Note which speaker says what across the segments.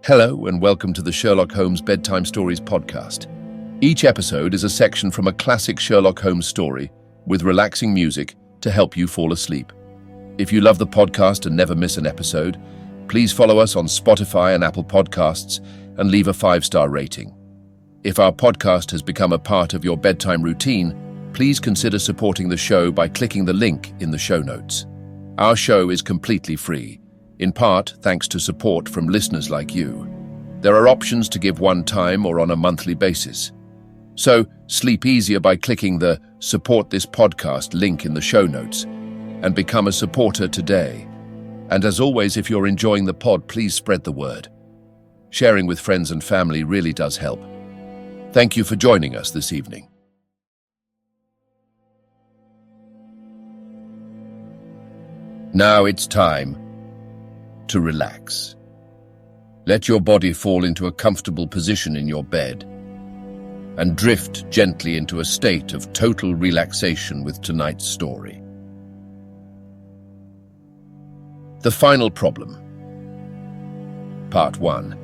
Speaker 1: Hello and welcome to the Sherlock Holmes Bedtime Stories podcast. Each episode is a section from a classic Sherlock Holmes story with relaxing music to help you fall asleep. If you love the podcast and never miss an episode, please follow us on Spotify and Apple Podcasts and leave a 5-star rating. If our podcast has become a part of your bedtime routine, please consider supporting the show by clicking the link in the show notes. Our show is completely free, in part thanks to support from listeners like you. There are options to give one time or on a monthly basis. So, sleep easier by clicking the Support This Podcast link in the show notes and become a supporter today. And as always, if you're enjoying the pod, please spread the word. Sharing with friends and family really does help. Thank you for joining us this evening. Now it's time to relax. Let your body fall into a comfortable position in your bed and drift gently into a state of total relaxation with tonight's story. The Final Problem, Part 1.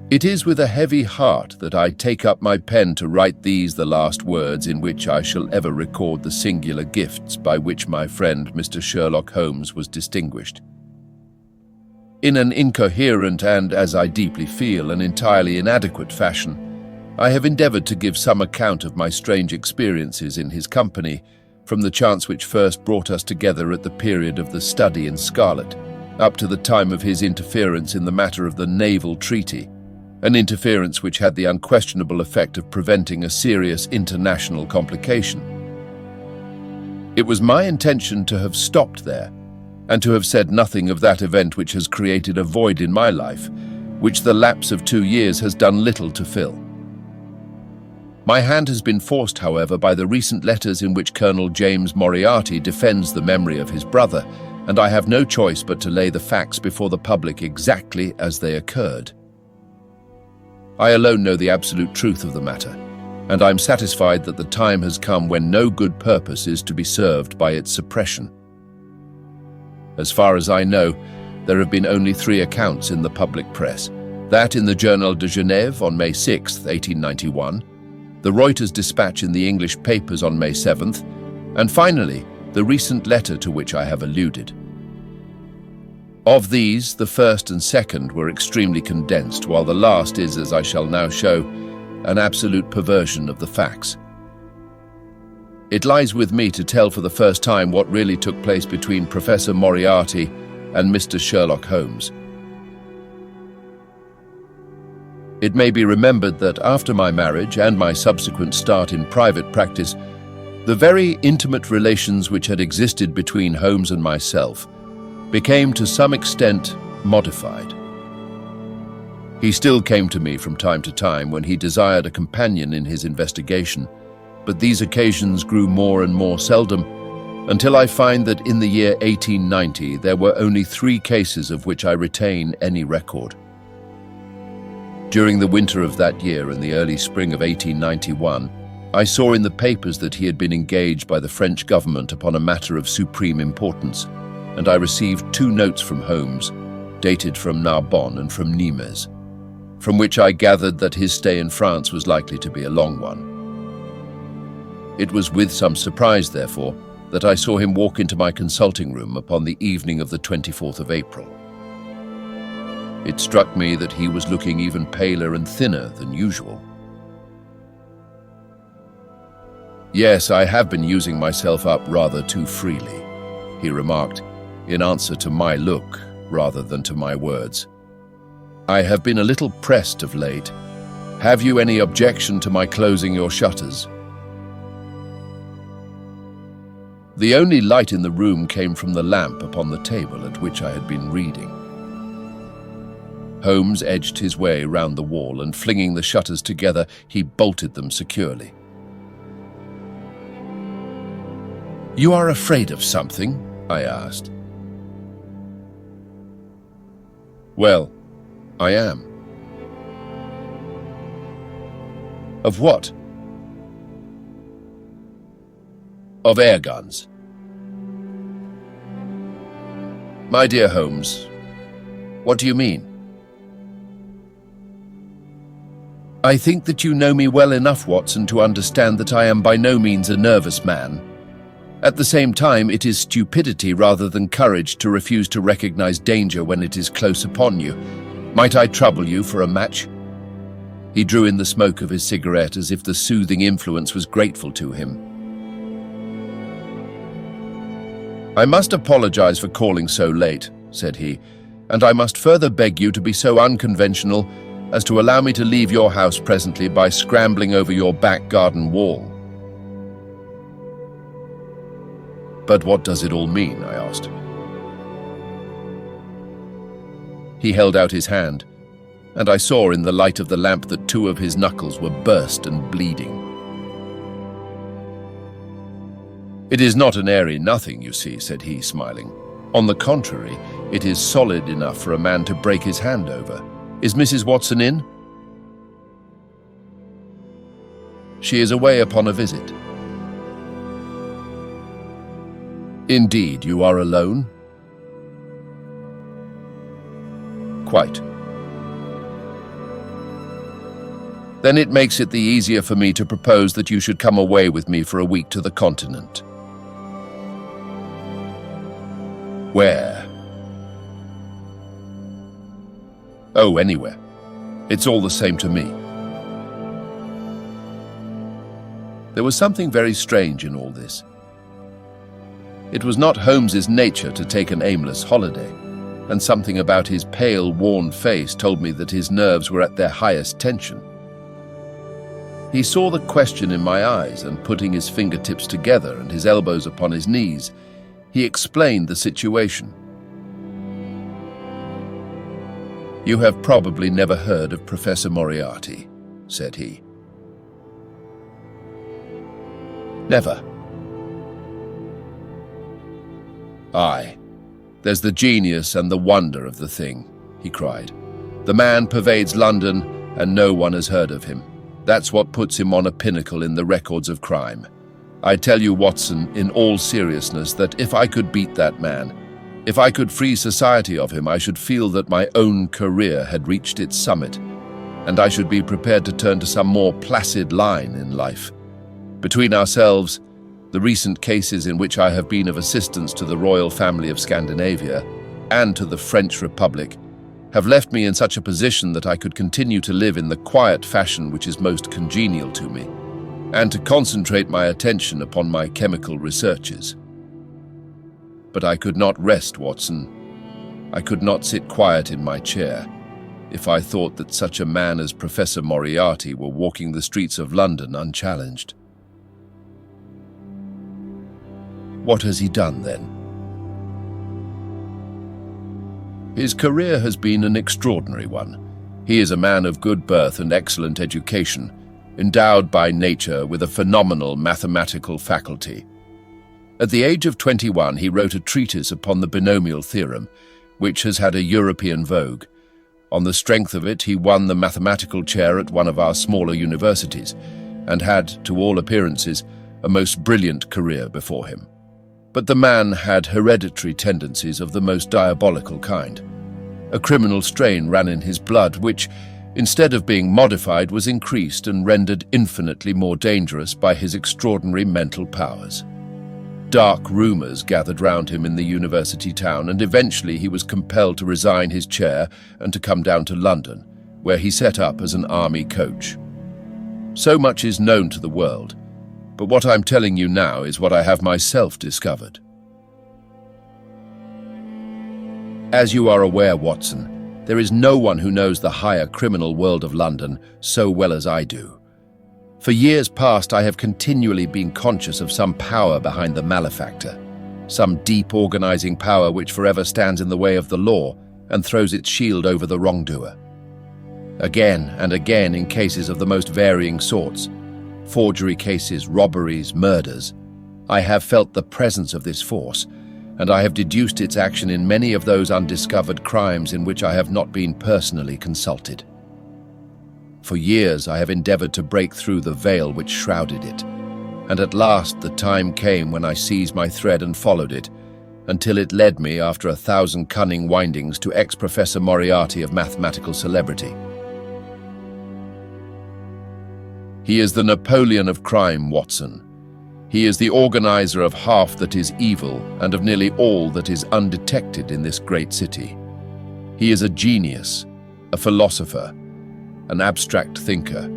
Speaker 1: It is with a heavy heart that I take up my pen to write these the last words in which I shall ever record the singular gifts by which my friend Mr. Sherlock Holmes was distinguished. In an incoherent and, as I deeply feel, an entirely inadequate fashion, I have endeavoured to give some account of my strange experiences in his company, from the chance which first brought us together at the period of the study in Scarlet, up to the time of his interference in the matter of the naval treaty, an interference which had the unquestionable effect of preventing a serious international complication. It was my intention to have stopped there, and to have said nothing of that event which has created a void in my life, which the lapse of 2 years has done little to fill. My hand has been forced, however, by the recent letters in which Colonel James Moriarty defends the memory of his brother, and I have no choice but to lay the facts before the public exactly as they occurred. I alone know the absolute truth of the matter, and I'm satisfied that the time has come when no good purpose is to be served by its suppression. As far as I know, there have been only 3 accounts in the public press: that in the Journal de Genève on May 6, 1891, the Reuters dispatch in the English papers on May 7th, and finally, the recent letter to which I have alluded. Of these, the first and second were extremely condensed, while the last is, as I shall now show, an absolute perversion of the facts. It lies with me to tell for the first time what really took place between Professor Moriarty and Mr. Sherlock Holmes. It may be remembered that after my marriage and my subsequent start in private practice, the very intimate relations which had existed between Holmes and myself became to some extent modified. He still came to me from time to time when he desired a companion in his investigation, but these occasions grew more and more seldom, until I find that in the year 1890 there were only 3 cases of which I retain any record. During the winter of that year and the early spring of 1891, I saw in the papers that he had been engaged by the French government upon a matter of supreme importance, and I received 2 notes from Holmes, dated from Narbonne and from Nimes, from which I gathered that his stay in France was likely to be a long one. It was with some surprise, therefore, that I saw him walk into my consulting room upon the evening of the 24th of April. It struck me that he was looking even paler and thinner than usual. "Yes, I have been using myself up rather too freely," he remarked, in answer to my look rather than to my words. "I have been a little pressed of late. Have you any objection to my closing your shutters?" The only light in the room came from the lamp upon the table at which I had been reading. Holmes edged his way round the wall, and flinging the shutters together, he bolted them securely. "You are afraid of something?" I asked. "Well, I am." "Of what?" "Of air guns." "My dear Holmes, What do you mean? I think that you know me well enough, Watson, to understand that I am by no means a nervous man. At the same time, it is stupidity rather than courage to refuse to recognize danger when it is close upon you. Might I trouble you for a match? He drew in the smoke of his cigarette as if the soothing influence was grateful to him. I must apologize for calling so late, said he, and I must further beg you to be so unconventional as to allow me to leave your house presently by scrambling over your back garden wall. But what does it all mean? I asked. He held out his hand, and I saw in the light of the lamp that two of his knuckles were burst and bleeding. It is not an airy nothing, you see, said he, smiling. On the contrary, it is solid enough for a man to break his hand over. Is Mrs. Watson in? She is away upon a visit. Indeed, you are alone? Quite. Then it makes it the easier for me to propose that you should come away with me for a week to the continent. Where? Oh, anywhere. It's all the same to me. There was something very strange in all this. It was not Holmes's nature to take an aimless holiday, and something about his pale, worn face told me that his nerves were at their highest tension. He saw the question in my eyes, and putting his fingertips together and his elbows upon his knees, he explained the situation. You have probably never heard of Professor Moriarty, said he. Never. Aye, there's the genius and the wonder of the thing, he cried. The man pervades London, and no one has heard of him. That's what puts him on a pinnacle in the records of crime. I tell you, Watson, in all seriousness, that if I could beat that man, if I could free society of him, I should feel that my own career had reached its summit, and I should be prepared to turn to some more placid line in life. Between ourselves, the recent cases in which I have been of assistance to the royal family of Scandinavia and to the French Republic have left me in such a position that I could continue to live in the quiet fashion which is most congenial to me, and to concentrate my attention upon my chemical researches. But I could not rest, Watson. I could not sit quiet in my chair if I thought that such a man as Professor Moriarty were walking the streets of London unchallenged. What has he done, then? His career has been an extraordinary one. He is a man of good birth and excellent education, endowed by nature with a phenomenal mathematical faculty. At the age of 21, he wrote a treatise upon the binomial theorem, which has had a European vogue. On the strength of it, he won the mathematical chair at one of our smaller universities, and had, to all appearances, a most brilliant career before him. But the man had hereditary tendencies of the most diabolical kind. A criminal strain ran in his blood which, instead of being modified, was increased and rendered infinitely more dangerous by his extraordinary mental powers. Dark rumors gathered round him in the university town, and eventually he was compelled to resign his chair and to come down to London, where he set up as an army coach. So much is known to the world, but what I'm telling you now is what I have myself discovered. As you are aware, Watson, there is no one who knows the higher criminal world of London so well as I do. For years past, I have continually been conscious of some power behind the malefactor, some deep organizing power which forever stands in the way of the law and throws its shield over the wrongdoer. Again and again, in cases of the most varying sorts, forgery cases, robberies, murders, I have felt the presence of this force, and I have deduced its action in many of those undiscovered crimes in which I have not been personally consulted. For years I have endeavored to break through the veil which shrouded it, and at last the time came when I seized my thread and followed it, until it led me, after 1,000 cunning windings, to ex-Professor Moriarty of mathematical celebrity. He is the Napoleon of crime, Watson. He is the organizer of half that is evil and of nearly all that is undetected in this great city. He is a genius, a philosopher, an abstract thinker.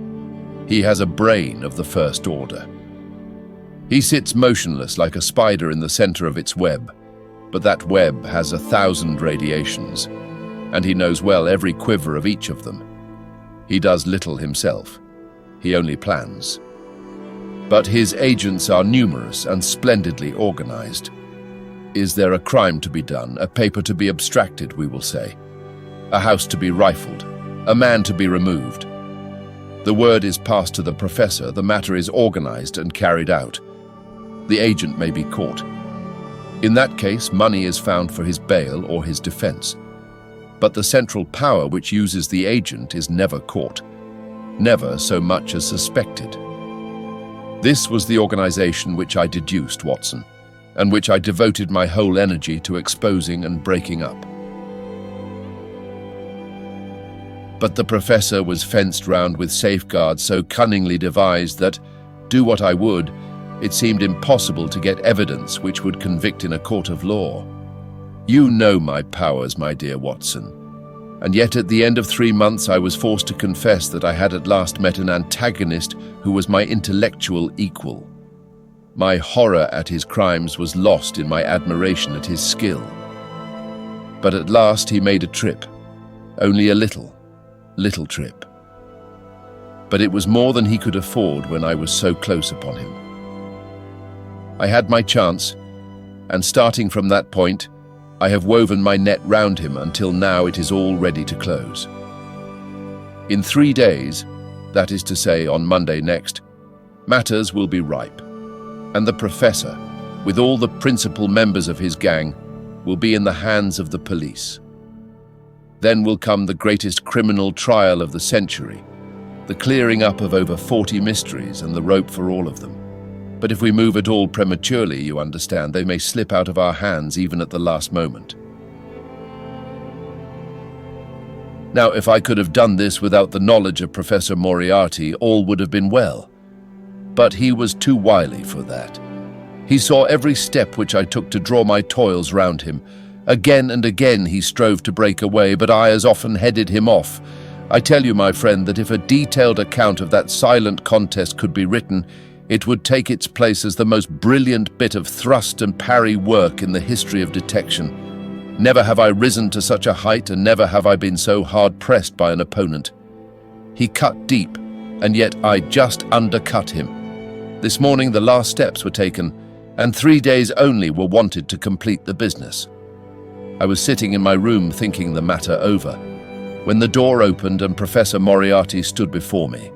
Speaker 1: He has a brain of the first order. He sits motionless like a spider in the center of its web, but that web has 1,000 radiations, and he knows well every quiver of each of them. He does little himself. He only plans. But his agents are numerous and splendidly organized. Is there a crime to be done, a paper to be abstracted, we will say, a house to be rifled, a man to be removed? The word is passed to the professor, the matter is organized and carried out. The agent may be caught. In that case, money is found for his bail or his defense. But the central power which uses the agent is never caught, never so much as suspected. This was the organization which I deduced, Watson, and which I devoted my whole energy to exposing and breaking up. But the professor was fenced round with safeguards so cunningly devised that, do what I would, it seemed impossible to get evidence which would convict in a court of law. You know my powers, my dear Watson, and yet at the end of 3 months I was forced to confess that I had at last met an antagonist who was my intellectual equal. My horror at his crimes was lost in my admiration at his skill. But at last he made a trip, only a little trip. But it was more than he could afford when I was so close upon him. I had my chance, and starting from that point, I have woven my net round him until now it is all ready to close. In 3 days, that is to say on Monday next, matters will be ripe, and the professor, with all the principal members of his gang, will be in the hands of the police. Then will come the greatest criminal trial of the century, the clearing up of over 40 mysteries and the rope for all of them. But if we move at all prematurely, you understand, they may slip out of our hands even at the last moment. Now, if I could have done this without the knowledge of Professor Moriarty, all would have been well. But he was too wily for that. He saw every step which I took to draw my toils round him. Again and again he strove to break away, but I as often headed him off. I tell you, my friend, that if a detailed account of that silent contest could be written, it would take its place as the most brilliant bit of thrust and parry work in the history of detection. Never have I risen to such a height, and never have I been so hard-pressed by an opponent. He cut deep, and yet I just undercut him. This morning the last steps were taken, and 3 days only were wanted to complete the business. I was sitting in my room thinking the matter over, when the door opened and Professor Moriarty stood before me.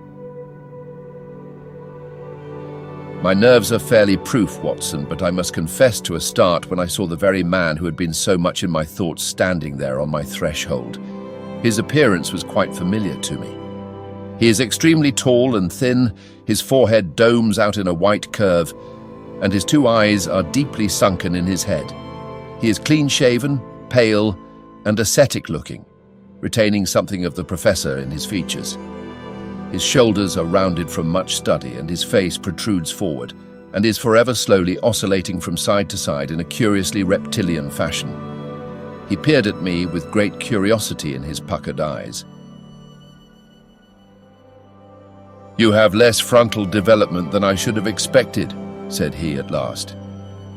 Speaker 1: My nerves are fairly proof, Watson, but I must confess to a start when I saw the very man who had been so much in my thoughts standing there on my threshold. His appearance was quite familiar to me. He is extremely tall and thin, his forehead domes out in a white curve, and his 2 eyes are deeply sunken in his head. He is clean-shaven, pale, and ascetic-looking, retaining something of the professor in his features. His shoulders are rounded from much study, and his face protrudes forward, and is forever slowly oscillating from side to side in a curiously reptilian fashion. He peered at me with great curiosity in his puckered eyes. "You have less frontal development than I should have expected," said he at last.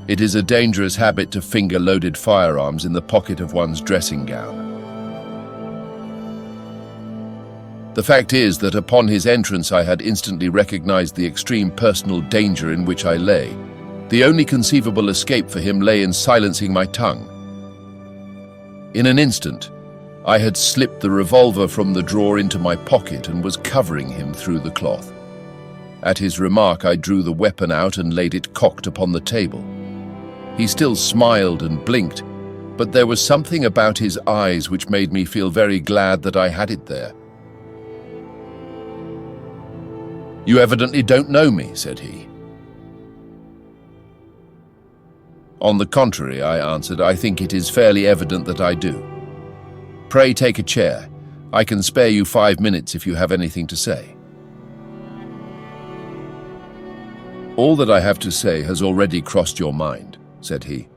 Speaker 1: "It is a dangerous habit to finger loaded firearms in the pocket of one's dressing gown." The fact is that upon his entrance I had instantly recognized the extreme personal danger in which I lay. The only conceivable escape for him lay in silencing my tongue. In an instant, I had slipped the revolver from the drawer into my pocket and was covering him through the cloth. At his remark, I drew the weapon out and laid it cocked upon the table. He still smiled and blinked, but there was something about his eyes which made me feel very glad that I had it there. "You evidently don't know me," said he. On the contrary, I answered, I think it is fairly evident that I do. Pray take a chair. I can spare you 5 minutes if you have anything to say. All that I have to say has already crossed your mind, said he.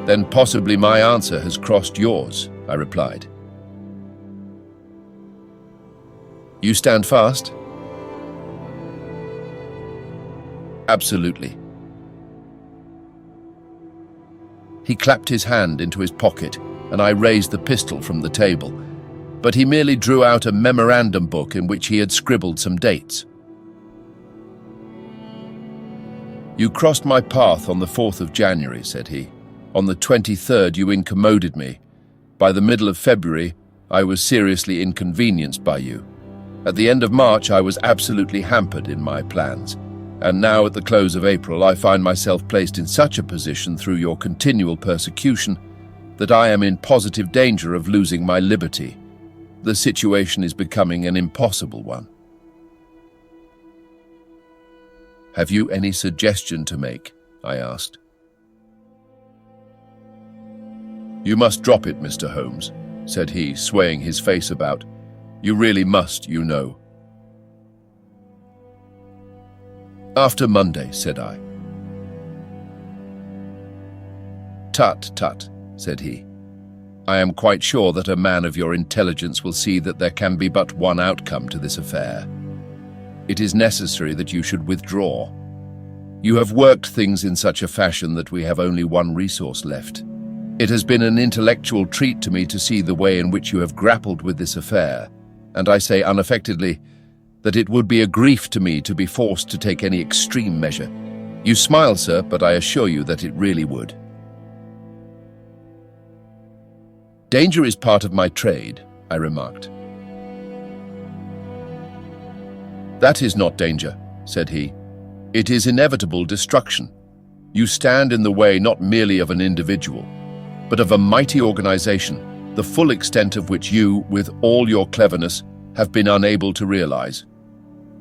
Speaker 1: Then possibly my answer has crossed yours, I replied. You stand fast? Absolutely. He clapped his hand into his pocket, and I raised the pistol from the table, but he merely drew out a memorandum book in which he had scribbled some dates. You crossed my path on the 4th of January, said he. On the 23rd you incommoded me. By the middle of February, I was seriously inconvenienced by you. At the end of March, I was absolutely hampered in my plans. And now at the close of April, I find myself placed in such a position through your continual persecution that I am in positive danger of losing my liberty. The situation is becoming an impossible one. Have you any suggestion to make? I asked. You must drop it, Mr. Holmes, said he, swaying his face about. You really must, you know. After Monday, said I. Tut, tut, said he. I am quite sure that a man of your intelligence will see that there can be but one outcome to this affair. It is necessary that you should withdraw. You have worked things in such a fashion that we have only one resource left. It has been an intellectual treat to me to see the way in which you have grappled with this affair, and I say unaffectedly that it would be a grief to me to be forced to take any extreme measure. You smile, sir, but I assure you that it really would. Danger is part of my trade, I remarked. That is not danger, said he. It is inevitable destruction. You stand in the way not merely of an individual, but of a mighty organization, the full extent of which you, with all your cleverness, have been unable to realize.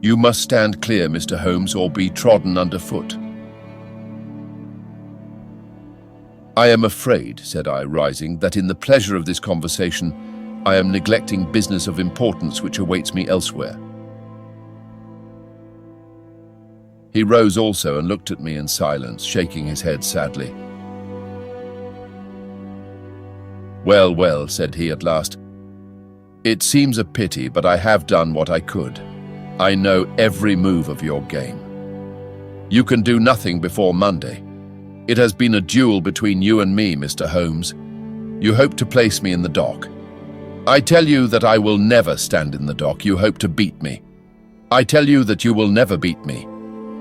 Speaker 1: You must stand clear, Mr. Holmes, or be trodden underfoot. I am afraid, said I, rising, that in the pleasure of this conversation, I am neglecting business of importance which awaits me elsewhere. He rose also and looked at me in silence, shaking his head sadly. Well, well, said he at last. It seems a pity, but I have done what I could. I know every move of your game. You can do nothing before Monday. It has been a duel between you and me, Mr. Holmes. You hope to place me in the dock. I tell you that I will never stand in the dock. You hope to beat me. I tell you that you will never beat me.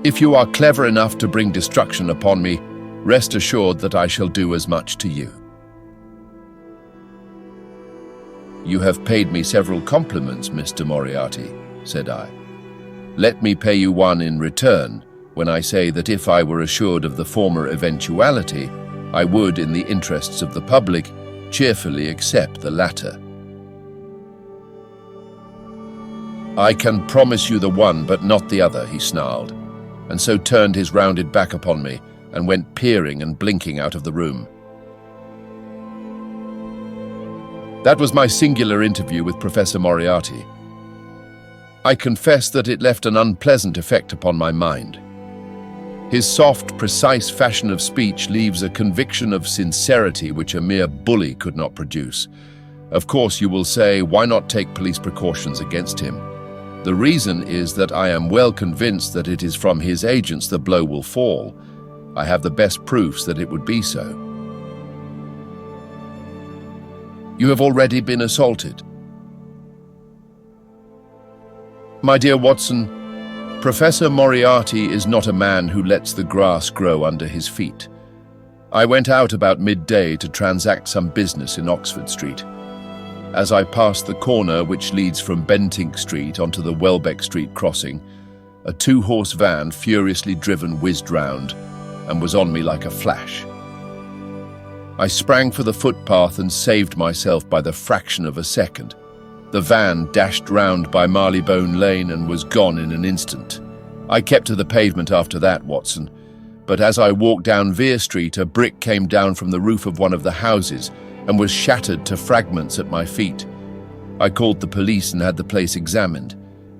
Speaker 1: If you are clever enough to bring destruction upon me, rest assured that I shall do as much to you. You have paid me several compliments, Mr. Moriarty, said I. Let me pay you one in return when I say that if I were assured of the former eventuality, I would, in the interests of the public, cheerfully accept the latter. I can promise you the one, but not the other, he snarled, and so turned his rounded back upon me and went peering and blinking out of the room. That was my singular interview with Professor Moriarty. I confess that it left an unpleasant effect upon my mind. His soft, precise fashion of speech leaves a conviction of sincerity which a mere bully could not produce. Of course, you will say, why not take police precautions against him? The reason is that I am well convinced that it is from his agents the blow will fall. I have the best proofs that it would be so. You have already been assaulted. My dear Watson, Professor Moriarty is not a man who lets the grass grow under his feet. I went out about midday to transact some business in Oxford Street. As I passed the corner which leads from Bentinck Street onto the Welbeck Street crossing, a two-horse van, furiously driven, whizzed round and was on me like a flash. I sprang for the footpath and saved myself by the fraction of a second. The van dashed round by Marylebone Lane and was gone in an instant. I kept to the pavement after that, Watson, but as I walked down Vere Street, a brick came down from the roof of one of the houses and was shattered to fragments at my feet. I called the police and had the place examined.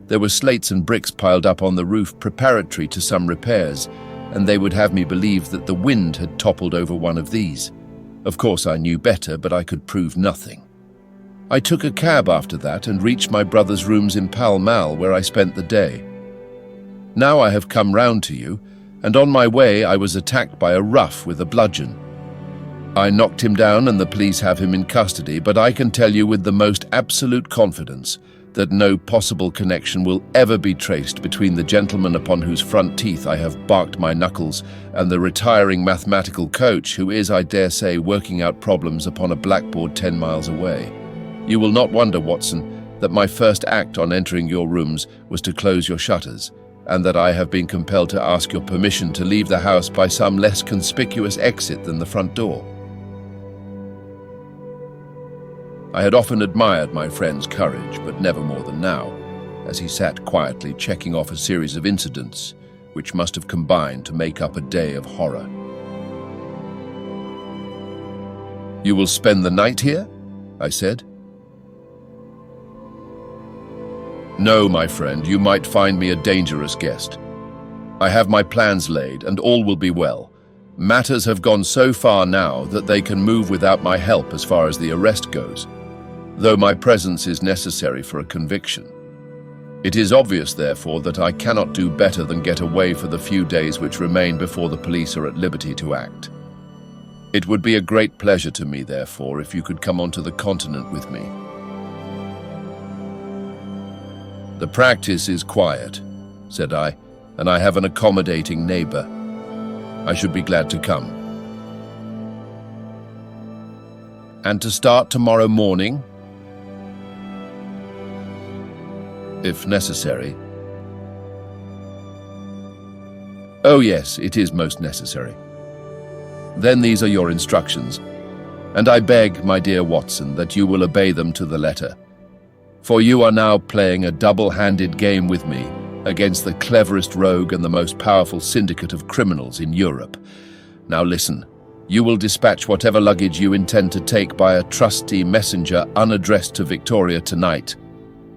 Speaker 1: There were slates and bricks piled up on the roof preparatory to some repairs, and they would have me believe that the wind had toppled over one of these. Of course, I knew better, but I could prove nothing. I took a cab after that and reached my brother's rooms in Pall Mall, where I spent the day. Now I have come round to you, and on my way I was attacked by a rough with a bludgeon. I knocked him down and the police have him in custody, but I can tell you with the most absolute confidence that no possible connection will ever be traced between the gentleman upon whose front teeth I have barked my knuckles and the retiring mathematical coach who is, I dare say, working out problems upon a blackboard 10 miles away. You will not wonder, Watson, that my first act on entering your rooms was to close your shutters, and that I have been compelled to ask your permission to leave the house by some less conspicuous exit than the front door. I had often admired my friend's courage, but never more than now, as he sat quietly checking off a series of incidents which must have combined to make up a day of horror. "You will spend the night here?" I said. "No, my friend, you might find me a dangerous guest. I have my plans laid, and all will be well. Matters have gone so far now that they can move without my help as far as the arrest goes, though my presence is necessary for a conviction. It is obvious, therefore, that I cannot do better than get away for the few days which remain before the police are at liberty to act. It would be a great pleasure to me, therefore, if you could come onto the continent with me. The practice is quiet," said I, "and I have an accommodating neighbor. I should be glad to come." "And to start tomorrow morning?" "If necessary." "Oh yes, it is most necessary." "Then these are your instructions, and I beg, my dear Watson, that you will obey them to the letter. For you are now playing a double-handed game with me against the cleverest rogue and the most powerful syndicate of criminals in Europe. Now listen, you will dispatch whatever luggage you intend to take by a trusty messenger unaddressed to Victoria tonight.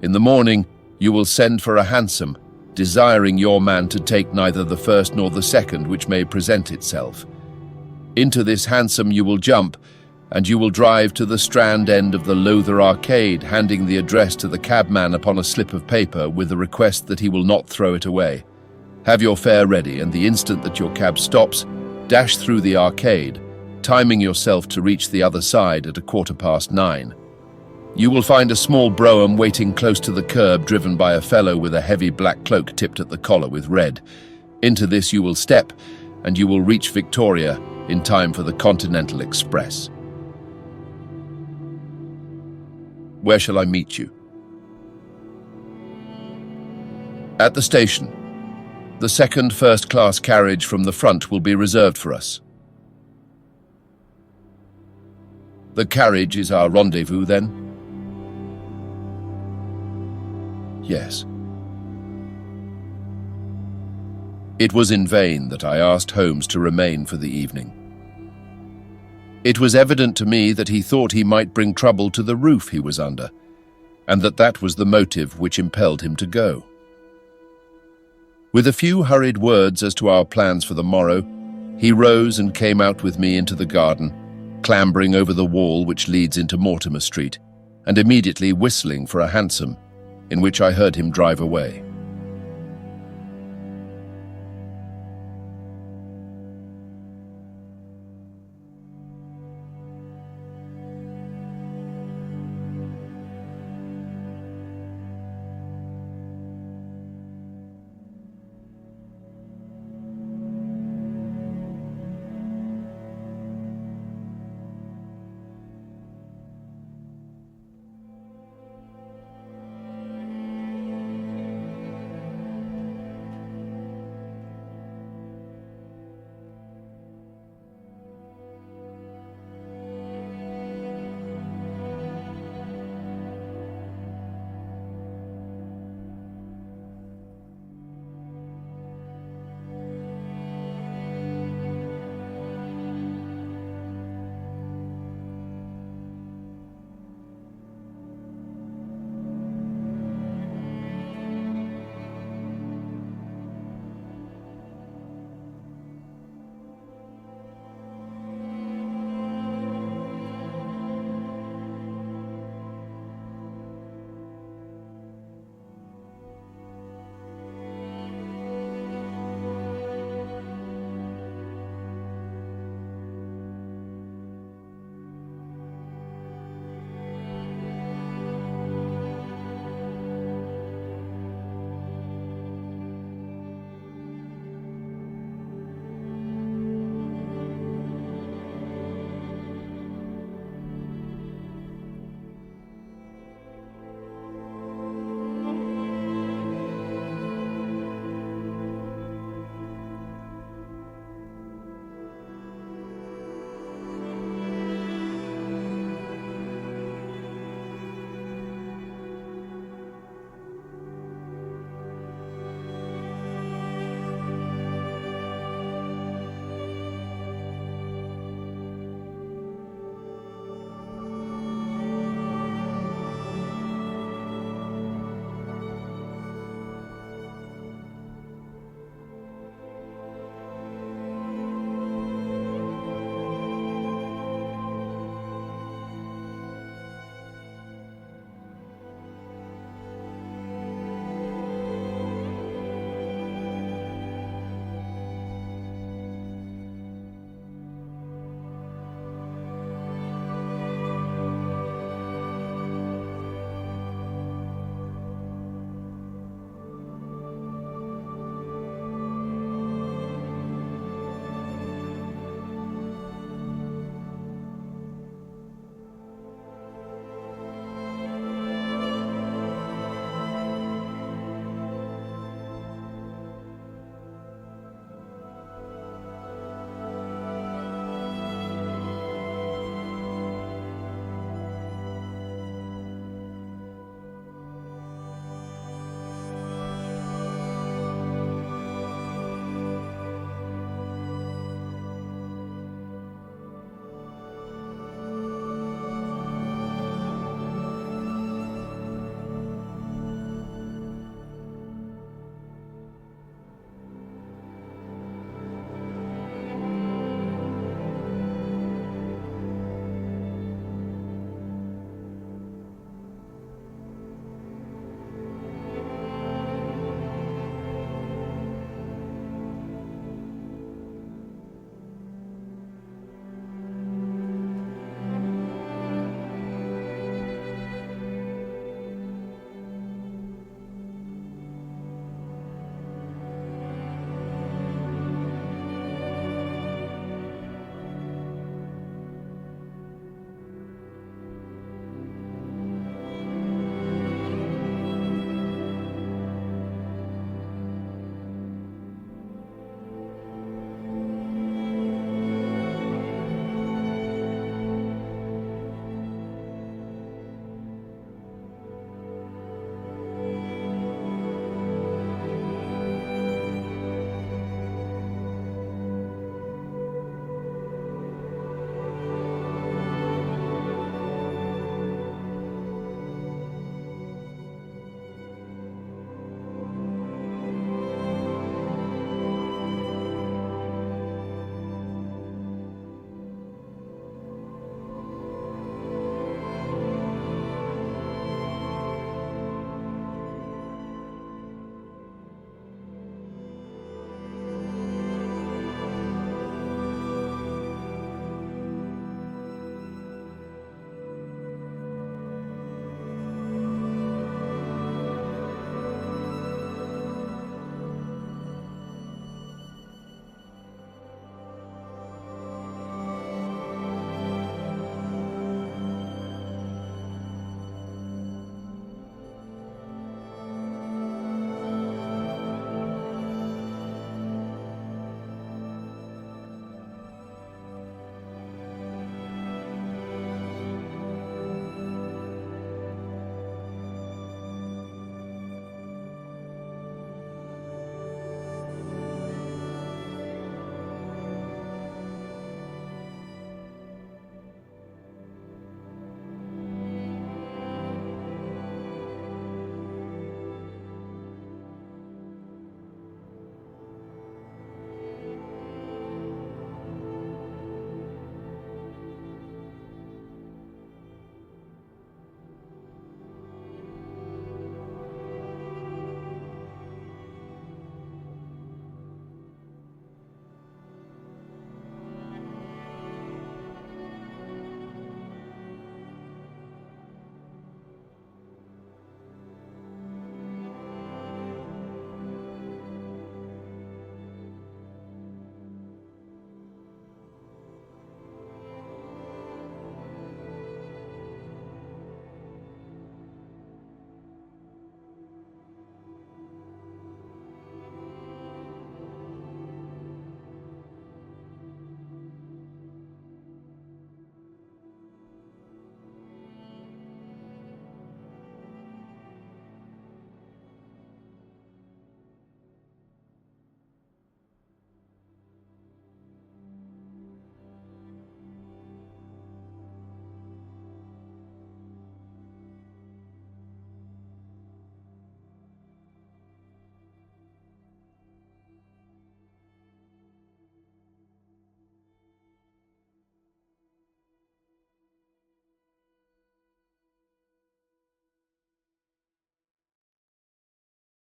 Speaker 1: In the morning, you will send for a hansom, desiring your man to take neither the first nor the second which may present itself. Into this hansom you will jump, and you will drive to the Strand end of the Lowther Arcade, handing the address to the cabman upon a slip of paper with the request that he will not throw it away. Have your fare ready, and the instant that your cab stops, dash through the arcade, timing yourself to reach the other side at 9:15. You will find a small brougham waiting close to the curb, driven by a fellow with a heavy black cloak tipped at the collar with red. Into this you will step, and you will reach Victoria in time for the Continental Express. Where shall I meet you?" "At the station. The second first-class carriage from the front will be reserved for us." "The carriage is our rendezvous, then?" "Yes." It was in vain that I asked Holmes to remain for the evening. It was evident to me that he thought he might bring trouble to the roof he was under, and that was the motive which impelled him to go. With a few hurried words as to our plans for the morrow, he rose and came out with me into the garden, clambering over the wall which leads into Mortimer Street, and immediately whistling for a hansom, in which I heard him drive away.